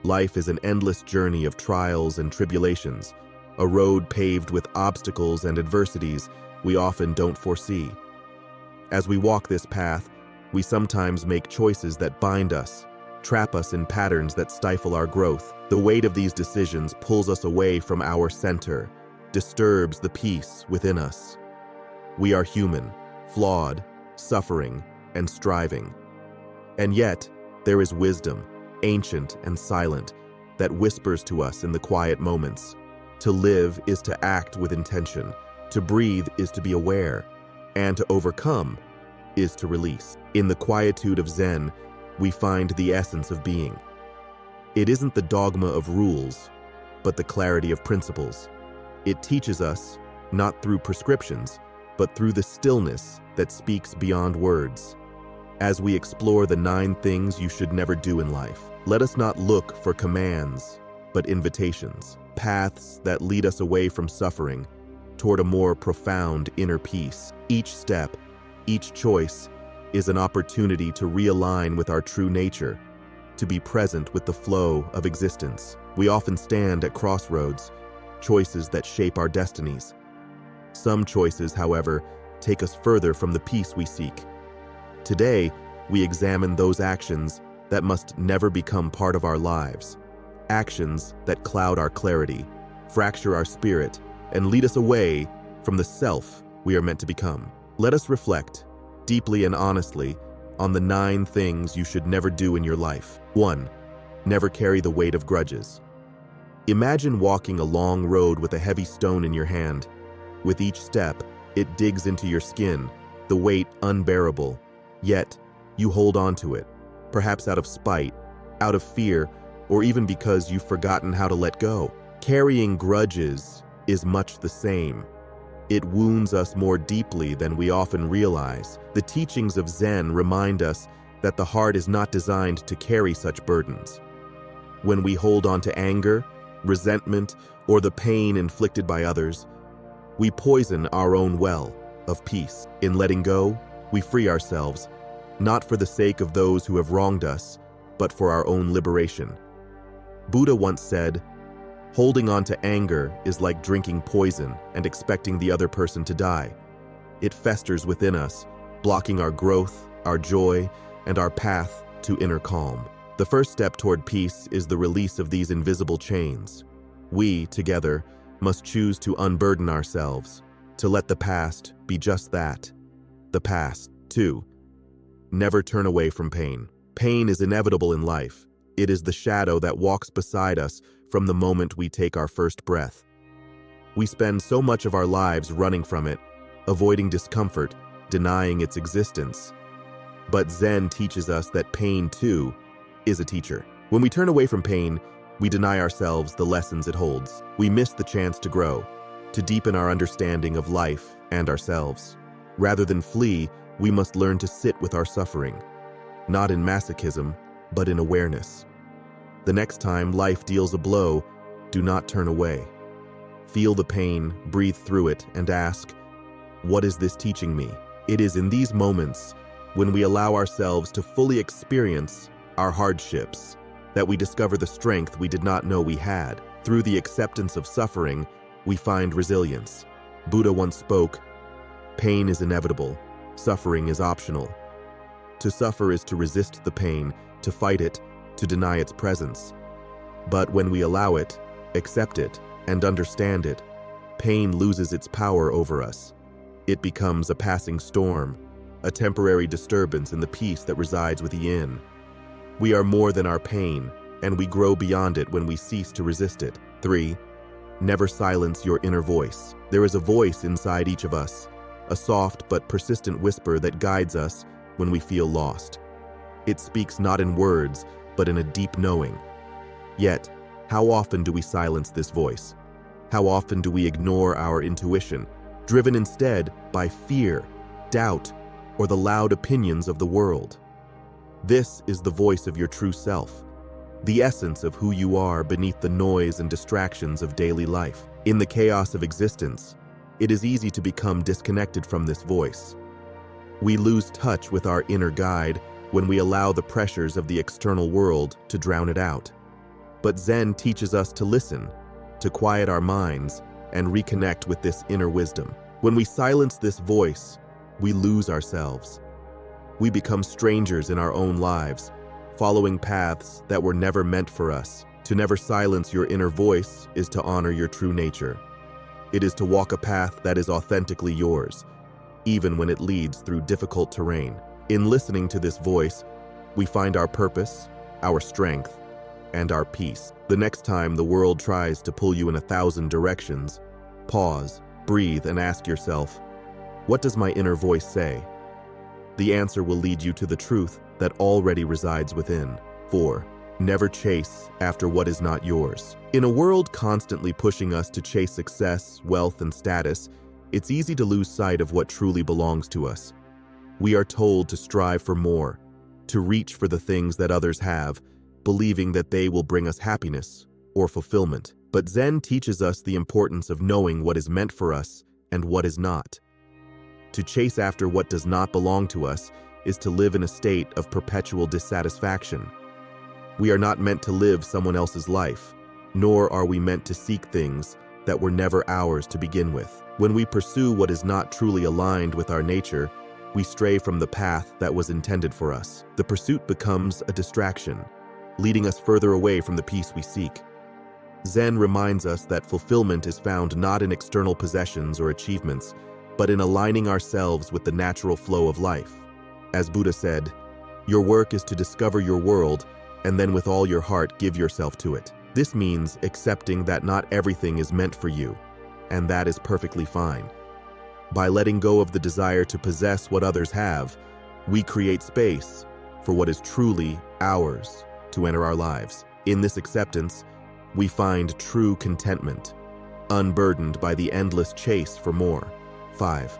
Life is an endless journey of trials and tribulations, a road paved with obstacles and adversities we often don't foresee. As we walk this path, we sometimes make choices that bind us, trap us in patterns that stifle our growth. The weight of these decisions pulls us away from our center, disturbs the peace within us. We are human, flawed, suffering, and striving. And yet, there is wisdom, ancient and silent, that whispers to us in the quiet moments. To live is to act with intention, to breathe is to be aware, and to overcome is to release. In the quietude of Zen, we find the essence of being. It isn't the dogma of rules, but the clarity of principles. It teaches us, not through prescriptions, but through the stillness that speaks beyond words. As we explore the 9 things you should never do in life, let us not look for commands, but invitations, paths that lead us away from suffering toward a more profound inner peace. Each step, each choice, is an opportunity to realign with our true nature, to be present with the flow of existence. We often stand at crossroads, choices that shape our destinies. Some choices, however, take us further from the peace we seek. Today, we examine those actions that must never become part of our lives, actions that cloud our clarity, fracture our spirit, and lead us away from the self we are meant to become. Let us reflect, deeply and honestly, on the 9 things you should never do in your life. 1. Never carry the weight of grudges. Imagine walking a long road with a heavy stone in your hand. With each step, it digs into your skin, the weight unbearable. Yet, you hold on to it, perhaps out of spite, out of fear, or even because you've forgotten how to let go. Carrying grudges is much the same. It wounds us more deeply than we often realize. The teachings of Zen remind us that the heart is not designed to carry such burdens. When we hold on to anger, resentment, or the pain inflicted by others, we poison our own well of peace. In letting go, we free ourselves, not for the sake of those who have wronged us, but for our own liberation. Buddha once said, "Holding on to anger is like drinking poison and expecting the other person to die. It festers within us, blocking our growth, our joy, and our path to inner calm." The first step toward peace is the release of these invisible chains. We, together, must choose to unburden ourselves, to let the past be just that, the past. 2. Never turn away from pain. Pain is inevitable in life. It is the shadow that walks beside us from the moment we take our first breath. We spend so much of our lives running from it, avoiding discomfort, denying its existence. But Zen teaches us that pain, too, is a teacher. When we turn away from pain, we deny ourselves the lessons it holds. We miss the chance to grow, to deepen our understanding of life and ourselves. Rather than flee, we must learn to sit with our suffering, not in masochism, but in awareness. The next time life deals a blow, do not turn away. Feel the pain, breathe through it, and ask, "What is this teaching me?" It is in these moments, when we allow ourselves to fully experience our hardships, that we discover the strength we did not know we had. Through the acceptance of suffering, we find resilience. Buddha once spoke, "Pain is inevitable, suffering is optional." To suffer is to resist the pain, to fight it, to deny its presence. But when we allow it, accept it, and understand it, pain loses its power over us. It becomes a passing storm, a temporary disturbance in the peace that resides within. We are more than our pain, and we grow beyond it when we cease to resist it. 3. Never silence your inner voice. There is a voice inside each of us, a soft but persistent whisper that guides us when we feel lost. It speaks not in words, but in a deep knowing. Yet, how often do we silence this voice? How often do we ignore our intuition, driven instead by fear, doubt, or the loud opinions of the world? This is the voice of your true self, the essence of who you are beneath the noise and distractions of daily life. In the chaos of existence, it is easy to become disconnected from this voice. We lose touch with our inner guide when we allow the pressures of the external world to drown it out. But Zen teaches us to listen, to quiet our minds, and reconnect with this inner wisdom. When we silence this voice, we lose ourselves. We become strangers in our own lives, following paths that were never meant for us. To never silence your inner voice is to honor your true nature. It is to walk a path that is authentically yours, even when it leads through difficult terrain. In listening to this voice, we find our purpose, our strength, and our peace. The next time the world tries to pull you in 1,000 directions, pause, breathe, and ask yourself, what does my inner voice say? The answer will lead you to the truth that already resides within. 4. Never chase after what is not yours. In a world constantly pushing us to chase success, wealth, and status, it's easy to lose sight of what truly belongs to us. We are told to strive for more, to reach for the things that others have, believing that they will bring us happiness or fulfillment. But Zen teaches us the importance of knowing what is meant for us and what is not. To chase after what does not belong to us is to live in a state of perpetual dissatisfaction. We are not meant to live someone else's life, nor are we meant to seek things that were never ours to begin with. When we pursue what is not truly aligned with our nature, we stray from the path that was intended for us. The pursuit becomes a distraction, leading us further away from the peace we seek. Zen reminds us that fulfillment is found not in external possessions or achievements, but in aligning ourselves with the natural flow of life. As Buddha said, your work is to discover your world and then with all your heart give yourself to it. This means accepting that not everything is meant for you, and that is perfectly fine. By letting go of the desire to possess what others have, we create space for what is truly ours to enter our lives. In this acceptance, we find true contentment, unburdened by the endless chase for more. 5.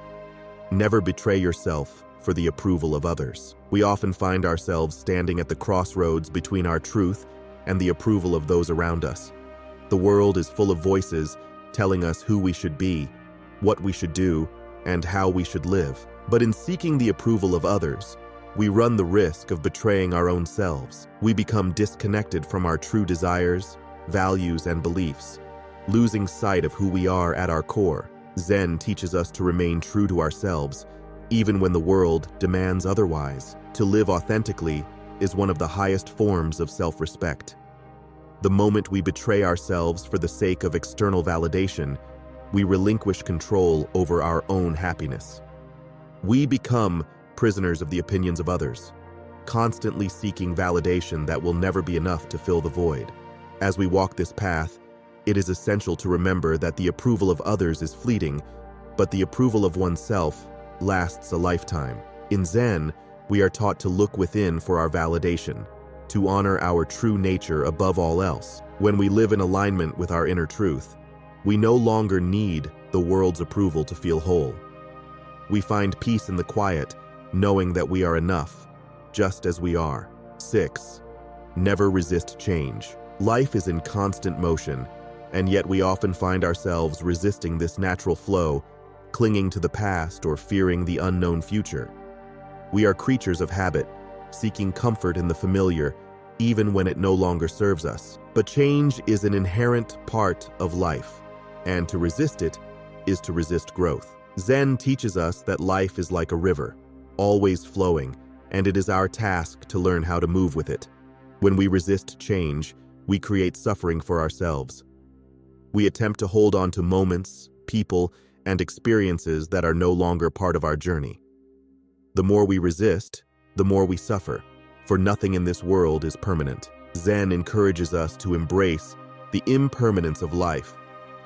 Never betray yourself for the approval of others. We often find ourselves standing at the crossroads between our truth and the approval of those around us. The world is full of voices telling us who we should be, what we should do, and how we should live. But in seeking the approval of others, we run the risk of betraying our own selves. We become disconnected from our true desires, values, and beliefs, losing sight of who we are at our core. Zen teaches us to remain true to ourselves, even when the world demands otherwise. To live authentically is one of the highest forms of self-respect. The moment we betray ourselves for the sake of external validation, we relinquish control over our own happiness. We become prisoners of the opinions of others, constantly seeking validation that will never be enough to fill the void. As we walk this path, it is essential to remember that the approval of others is fleeting, but the approval of oneself lasts a lifetime. In Zen, we are taught to look within for our validation, to honor our true nature above all else. When we live in alignment with our inner truth, we no longer need the world's approval to feel whole. We find peace in the quiet, knowing that we are enough, just as we are. 6. Never resist change. Life is in constant motion, and yet we often find ourselves resisting this natural flow, clinging to the past or fearing the unknown future. We are creatures of habit, seeking comfort in the familiar, even when it no longer serves us. But change is an inherent part of life, and to resist it is to resist growth. Zen teaches us that life is like a river, always flowing, and it is our task to learn how to move with it. When we resist change, we create suffering for ourselves. We attempt to hold on to moments, people, and experiences that are no longer part of our journey. The more we resist, the more we suffer, for nothing in this world is permanent. Zen encourages us to embrace the impermanence of life,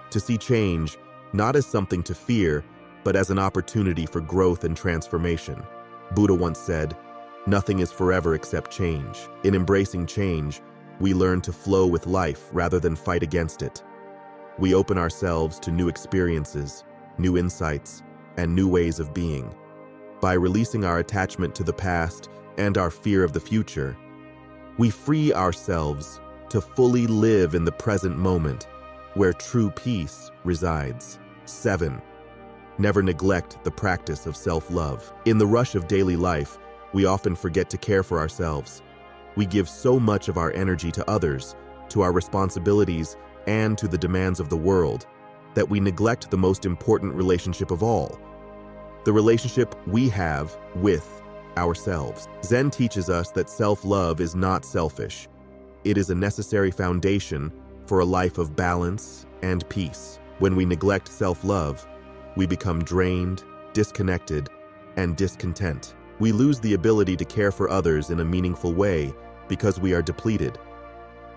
to see change not as something to fear, but as an opportunity for growth and transformation. Buddha once said, "Nothing is forever except change." In embracing change, we learn to flow with life rather than fight against it. We open ourselves to new experiences, new insights, and new ways of being. By releasing our attachment to the past and our fear of the future, we free ourselves to fully live in the present moment, where true peace resides. 7. Never neglect the practice of self-love. In the rush of daily life, we often forget to care for ourselves. We give so much of our energy to others, to our responsibilities, and to the demands of the world, that we neglect the most important relationship of all, the relationship we have with ourselves. Zen teaches us that self-love is not selfish. It is a necessary foundation for a life of balance and peace. When we neglect self-love, we become drained, disconnected, and discontent. We lose the ability to care for others in a meaningful way because we are depleted.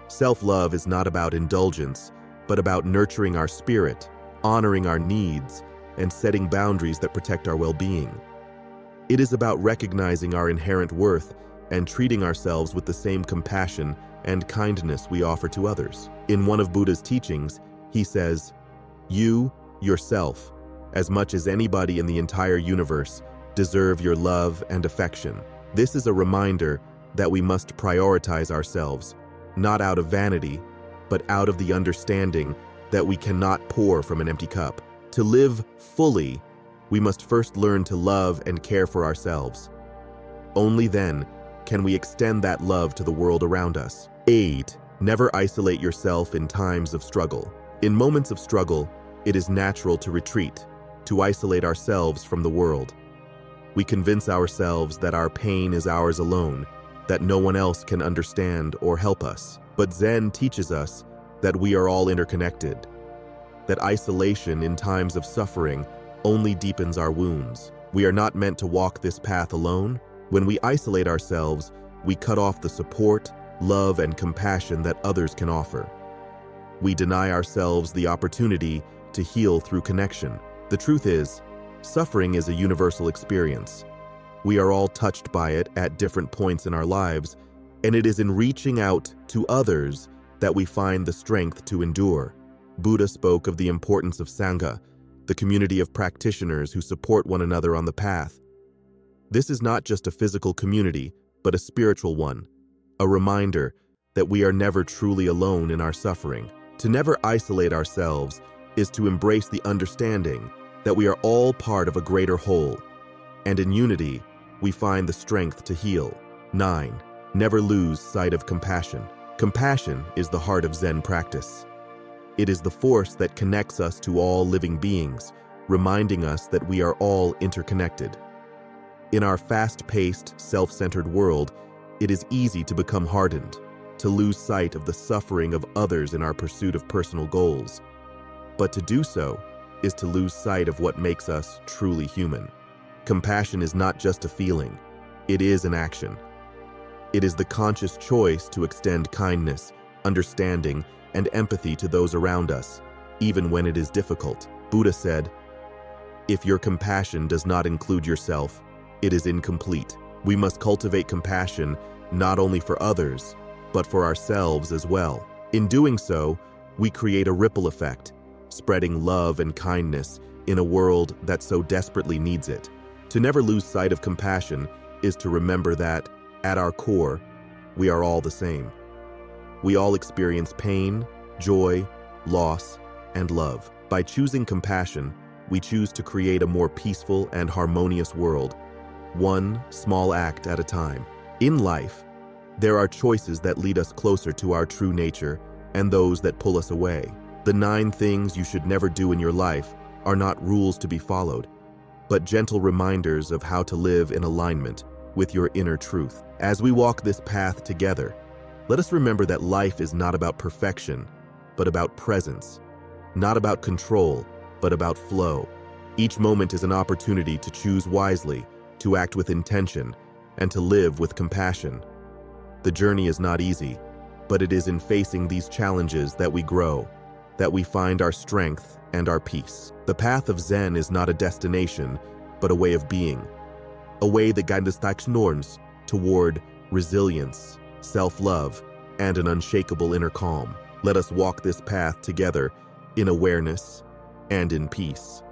Self-love is not about indulgence, but about nurturing our spirit, honoring our needs, and setting boundaries that protect our well-being. It is about recognizing our inherent worth and treating ourselves with the same compassion and kindness we offer to others. In one of Buddha's teachings, he says, "You, yourself, as much as anybody in the entire universe, deserve your love and affection." This is a reminder that we must prioritize ourselves, not out of vanity, but out of the understanding that we cannot pour from an empty cup. To live fully, we must first learn to love and care for ourselves. Only then can we extend that love to the world around us. 8. Never isolate yourself in times of struggle. In moments of struggle, it is natural to retreat, to isolate ourselves from the world. We convince ourselves that our pain is ours alone, that no one else can understand or help us. But Zen teaches us that we are all interconnected, that isolation in times of suffering only deepens our wounds. We are not meant to walk this path alone. When we isolate ourselves, we cut off the support, love, and compassion that others can offer. We deny ourselves the opportunity to heal through connection. The truth is, suffering is a universal experience. We are all touched by it at different points in our lives, and it is in reaching out to others that we find the strength to endure. Buddha spoke of the importance of Sangha, the community of practitioners who support one another on the path. This is not just a physical community, but a spiritual one, a reminder that we are never truly alone in our suffering. To never isolate ourselves is to embrace the understanding that we are all part of a greater whole, and in unity, we find the strength to heal. 9. Never lose sight of compassion. Compassion is the heart of Zen practice. It is the force that connects us to all living beings, reminding us that we are all interconnected. In our fast-paced, self-centered world, it is easy to become hardened, to lose sight of the suffering of others in our pursuit of personal goals. But to do so is to lose sight of what makes us truly human. Compassion is not just a feeling, it is an action. It is the conscious choice to extend kindness, understanding, and empathy to those around us, even when it is difficult. Buddha said, "If your compassion does not include yourself, it is incomplete." We must cultivate compassion not only for others, but for ourselves as well. In doing so, we create a ripple effect, spreading love and kindness in a world that so desperately needs it. To never lose sight of compassion is to remember that, at our core, we are all the same. We all experience pain, joy, loss, and love. By choosing compassion, we choose to create a more peaceful and harmonious world, one small act at a time. In life, there are choices that lead us closer to our true nature and those that pull us away. The 9 things you should never do in your life are not rules to be followed, but gentle reminders of how to live in alignment with your inner truth. As we walk this path together, let us remember that life is not about perfection, but about presence, not about control, but about flow. Each moment is an opportunity to choose wisely, to act with intention, and to live with compassion. The journey is not easy, but it is in facing these challenges that we grow, that we find our strength and our peace. The path of Zen is not a destination, but a way of being, a way that guides us toward resilience, self-love, and an unshakable inner calm. Let us walk this path together in awareness and in peace.